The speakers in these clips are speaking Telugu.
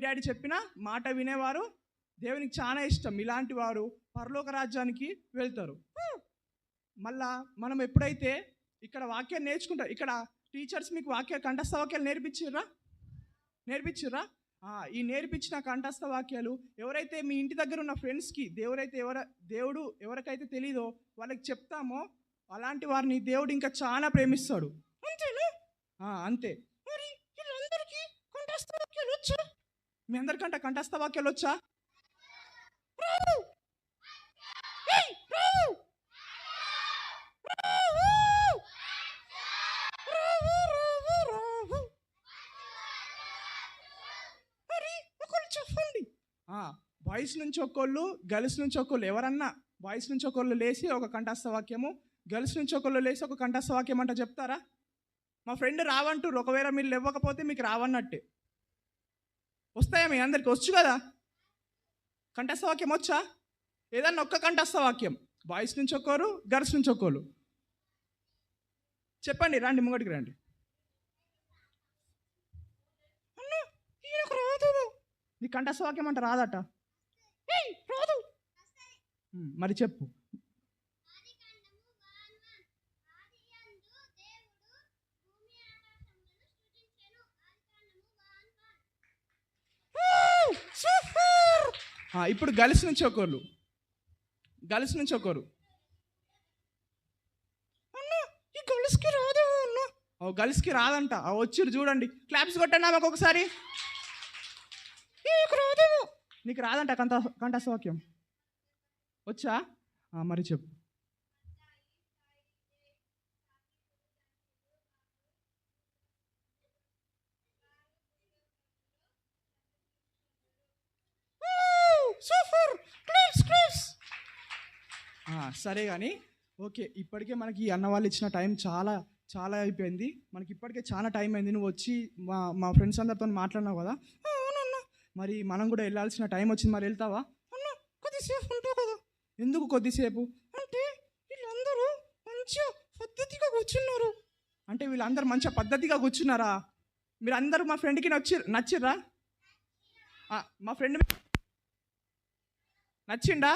డాడీ చెప్పిన మాట వినేవారు దేవునికి చాలా ఇష్టం. ఇలాంటి వారు పరలోక రాజ్యానికి వెళ్తారు. మళ్ళా మనం ఎప్పుడైతే ఇక్కడ వాక్యాన్ని నేర్చుకుంటాం, ఇక్కడ టీచర్స్ మీకు కంఠస్థ వాక్యాలు నేర్పించిర్రా? ఈ నేర్పించిన కంఠస్థ వాక్యాలు ఎవరైతే మీ ఇంటి దగ్గర ఉన్న ఫ్రెండ్స్కి దేవుడు ఎవరికైతే తెలీదో వాళ్ళకి చెప్తామో అలాంటి వారిని దేవుడు ఇంకా చాలా ప్రేమిస్తాడు. అంతేనా? అంతే. మరి వీళ్ళందరికీ కంఠస్థ వాక్యాలు వచ్చా? మీ అందరికంటే కంఠస్థ వాక్యాలు వచ్చా? చెప్పండి. బాయ్స్ నుంచి ఒకళ్ళు, గర్ల్స్ నుంచి ఒకళ్ళు, ఎవరన్నా బాయ్స్ నుంచి ఒకళ్ళు లేచి ఒక కంఠస్థ వాక్యము, గర్ల్స్ నుంచి ఒకళ్ళు లేచి ఒక కంఠస్థ వాక్యం అంటే చెప్తారా? మా ఫ్రెండ్ రావంటారు. ఒకవేళ మీరు ఇవ్వకపోతే మీకు రావన్నట్టే. వస్తాయా? మీ అందరికి వచ్చు కదా కంఠస్థ వాక్యం వచ్చా? ఏదన్నా ఒక్క కంఠస్థ వాక్యం, బాయ్స్ నుంచి ఒకరు, గర్ల్స్ నుంచి ఒకరు చెప్పండి. రండి, ముంగడికి రండి. నీ కంఠస్థ వాక్యం అంటే రాదట? రాదు. మరి చెప్పు. ఇప్పుడు గర్ల్స్ నుంచి ఒకరు ఈ గర్ల్స్కి రాదు. గర్ల్స్కి రాదంట. వచ్చిరు చూడండి, క్లాప్స్ కొట్టండి ఆమెకు ఒకసారి. నీకు రాదంట కంఠస్థ వాక్యం వచ్చా? మరి చెప్పు. సరే కానీ ఓకే. ఇప్పటికే మనకి ఈ అన్న వాళ్ళు ఇచ్చిన టైం చాలా చాలా అయిపోయింది. మనకి ఇప్పటికే చాలా టైం అయింది. నువ్వు వచ్చి మా ఫ్రెండ్స్ అందరితో మాట్లాడినావు కదా. అవునన్నా, మరి మనం కూడా వెళ్ళాల్సిన టైం వచ్చింది. మరి వెళ్తావా? అన్న కొద్దిసేపు ఉంటావు కదా. ఎందుకు కొద్దిసేపు అంటే వీళ్ళందరూ మంచిగా పద్ధతిగా కూర్చున్నారు. అంటే వీళ్ళందరూ మంచిగా పద్ధతిగా కూర్చున్నారా? మీరు అందరూ మా ఫ్రెండ్కి నచ్చిర్రా? మా ఫ్రెండ్ నచ్చిండా?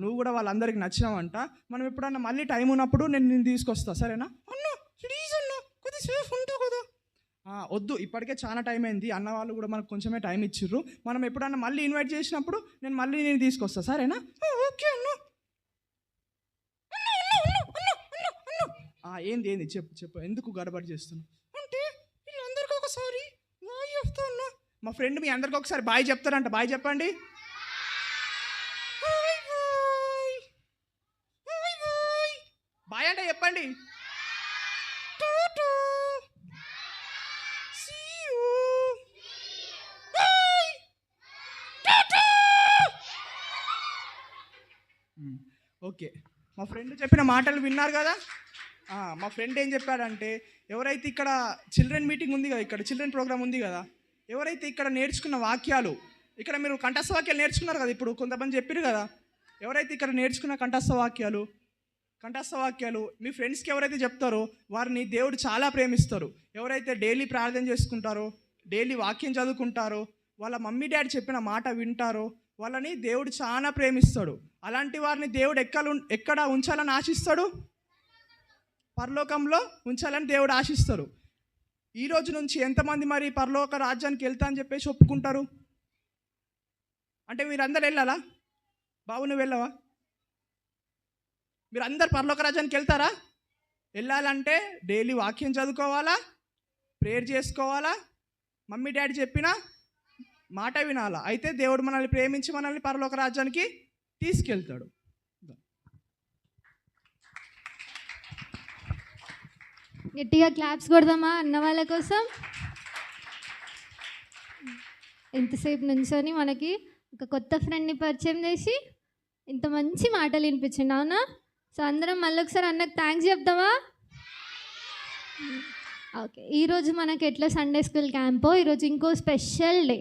నువ్వు కూడా వాళ్ళందరికీ నచ్చినావంట. మనం ఎప్పుడన్నా మళ్ళీ టైం ఉన్నప్పుడు నేను తీసుకొస్తా, సరేనా? అన్న ప్లీజ్ అన్న కొద్దిసేపు ఉంటావు కదా. వద్దు, ఇప్పటికే చాలా టైం అయింది. అన్న వాళ్ళు కూడా మనకు కొంచెమే టైం ఇచ్చిర్రు. మనం ఎప్పుడన్నా మళ్ళీ ఇన్వైట్ చేసినప్పుడు నేను తీసుకొస్తా, సరేనా? ఓకే అన్న. ఏంది చెప్పు. ఎందుకు గడబడి చేస్తున్నావు? అంటే వీళ్ళందరికీ ఒకసారి బాయ్ చెప్తా అన్న. మా ఫ్రెండ్ మీ అందరికీ ఒకసారి బాయ్ చెప్తారంట. బాయ్ చెప్పండి. బాయ్ అంటే చెప్పండి. ఓకే, మా ఫ్రెండ్ చెప్పిన మాటలు విన్నారు కదా. మా ఫ్రెండ్ ఏం చెప్పాడంటే, ఎవరైతే ఇక్కడ చిల్డ్రన్ మీటింగ్ ఉంది కదా, ఇక్కడ చిల్డ్రన్ ప్రోగ్రామ్ ఉంది కదా, ఎవరైతే ఇక్కడ నేర్చుకున్న వాక్యాలు, ఇక్కడ మీరు కంఠస్థ వాక్యాలు నేర్చుకున్నారు కదా, ఇప్పుడు కొంతమంది చెప్పారు కదా, ఎవరైతే ఇక్కడ నేర్చుకున్న కంఠస్థ వాక్యాలు మీ ఫ్రెండ్స్కి ఎవరైతే చెప్తారో వారిని దేవుడు చాలా ప్రేమిస్తారు. ఎవరైతే డైలీ ప్రార్థన చేసుకుంటారో, డైలీ వాక్యం చదువుకుంటారో, వాళ్ళ మమ్మీ డాడీ చెప్పిన మాట వింటారో వాళ్ళని దేవుడు చాలా ప్రేమిస్తాడు. అలాంటి వారిని దేవుడు ఎక్కడ ఉంచాలని ఆశిస్తాడు? పరలోకంలో ఉంచాలని దేవుడు ఆశిస్తాడు. ఈ రోజు నుంచి ఎంతమంది మరి పరలోక రాజ్యానికి వెళ్తా అని చెప్పేసి ఒప్పుకుంటారు? అంటే మీరందరూ వెళ్ళాలా? బాబు నువ్వు వెళ్ళవా? మీరు అందరు పరలోక రాజ్యానికి వెళ్తారా? వెళ్ళాలంటే డైలీ వాక్యం చదువుకోవాలా, ప్రేయర్ చేసుకోవాలా, మమ్మీ డాడీ చెప్పిన మాట వినాలా. అయితే దేవుడు మనల్ని ప్రేమించి మనల్ని పరలోక రాజ్యానికి తీసుకెళ్తాడు. గట్టిగా క్లాప్స్ కొడదామా అన్న వాళ్ళ కోసం. ఎంతసేపు నుంచొని మనకి ఒక కొత్త ఫ్రెండ్ని పరిచయం చేసి ఇంత మంచి మాటలు వినిపించండి, అవునా? సో అందరం మళ్ళీ ఒకసారి అన్నకు థ్యాంక్స్ చెప్దామా? ఓకే, ఈరోజు మనకి ఎట్లా సండే స్కూల్ క్యాంపో, ఈరోజు ఇంకో స్పెషల్ డే.